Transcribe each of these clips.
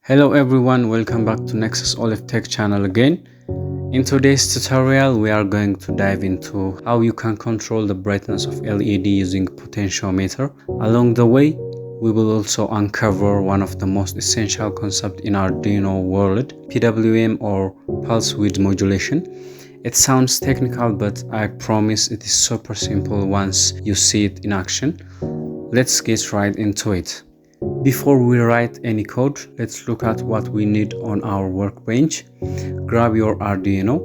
Hello everyone, welcome back to Nexus Olive Tech channel again. In today's tutorial, we are going to dive into how you can control the brightness of LED using potentiometer. Along the way, we will also uncover one of the most essential concepts in Arduino world, PWM or Pulse Width Modulation. It sounds technical, but I promise it is super simple once you see it in action. Let's get right into it. Before we write any code, let's look at what we need on our workbench. Grab your Arduino,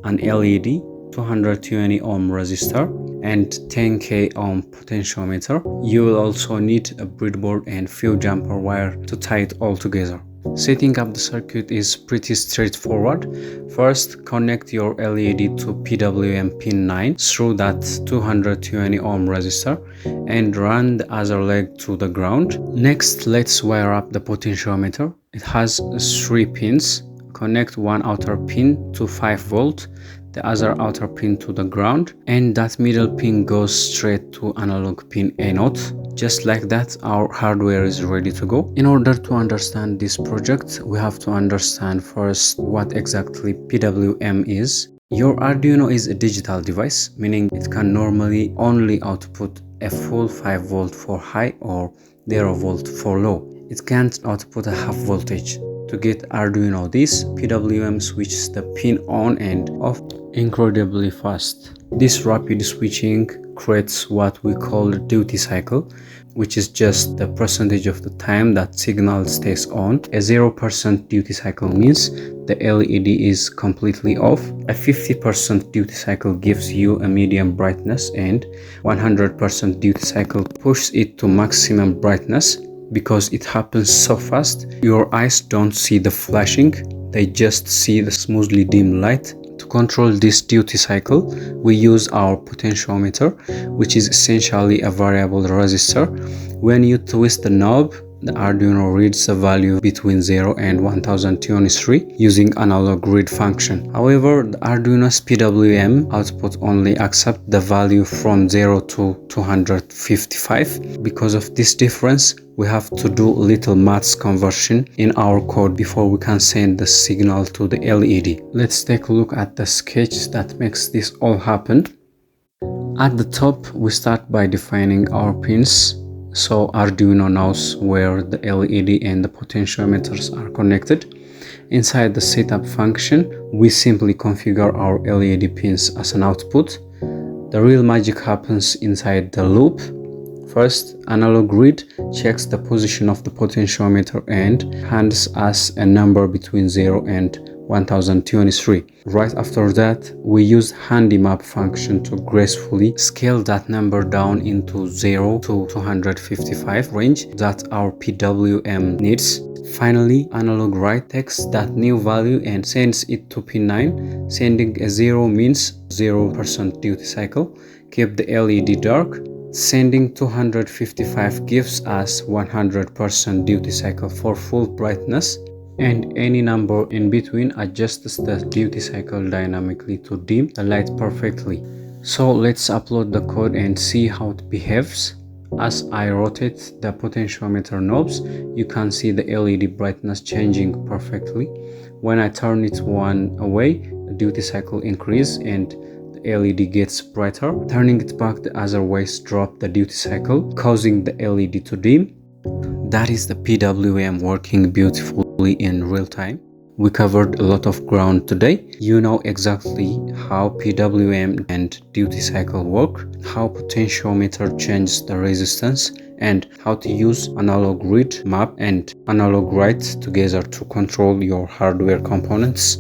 an LED, 220 ohm resistor, and 10k ohm potentiometer. You will also need a breadboard and few jumper wire to tie it all together. Setting up the circuit is pretty straightforward. First, connect your LED to PWM pin 9 through that 220 ohm resistor and run the other leg to the ground. Next, let's wire up the potentiometer. It has 3 pins. Connect one outer pin to 5 volt, the other outer pin to the ground, and that middle pin goes straight to analog pin A0. Just like that, our hardware is ready to go. In order to understand this project, we have to understand first what exactly PWM is. Your Arduino is a digital device, meaning it can normally only output a full 5 volt for high or 0 volt for low. It can't output a half voltage. To get Arduino this, PWM switches the pin on and off incredibly fast. This rapid switching creates what we call the duty cycle, which is just the percentage of the time that signal stays on. A 0% duty cycle means the LED is completely off. A 50% duty cycle gives you a medium brightness, and 100% duty cycle pushes it to maximum brightness. Because it happens so fast, your eyes don't see the flashing, they just see the smoothly dim light. To control this duty cycle, we use our potentiometer, which is essentially a variable resistor. When you twist the knob, the Arduino reads a value between 0 and 1023 using analog read function. However, the Arduino's PWM output only accepts the value from 0 to 255. Because of this difference, we have to do little maths conversion in our code before we can send the signal to the LED. Let's take a look at the sketch that makes this all happen. At the top, we start by defining our pins, so Arduino knows where the LED and the potentiometers are connected. Inside the setup function, we simply configure our LED pins as an output. The real magic happens inside the loop. First, analog read checks the position of the potentiometer and hands us a number between 0 and 1023. Right after that, we use handy map function to gracefully scale that number down into 0 to 255 range that our PWM needs. Finally, analog write takes that new value and sends it to pin 9. Sending a 0 means 0% duty cycle. Keep the LED dark. Sending 255 gives us 100% duty cycle for full brightness, and any number in between adjusts the duty cycle dynamically to dim the light perfectly. So let's upload the code and see how it behaves. As I rotate the potentiometer knobs, you can see the LED brightness changing perfectly. When I turn it one away, the duty cycle increases and the LED gets brighter. Turning it back the other way drops the duty cycle, causing the LED to dim. That is the PWM working beautifully in real time. We covered a lot of ground today. You know exactly how PWM and duty cycle work, how potentiometer changes the resistance, and how to use analog read, map, and analog write together to control your hardware components.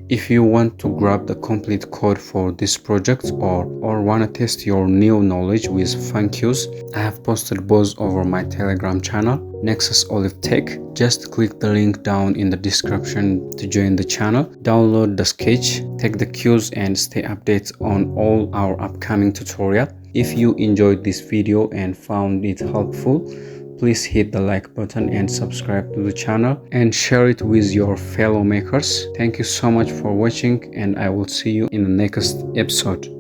If you want to grab the complete code for this project or want to test your new knowledge with FunQs, I have posted both over my Telegram channel, Nexus Olive Tech. Just click the link down in the description to join the channel, download the sketch, take the cues, and stay updated on all our upcoming tutorials. If you enjoyed this video and found it helpful, please hit the like button and subscribe to the channel and share it with your fellow makers. Thank you so much for watching, and I will see you in the next episode.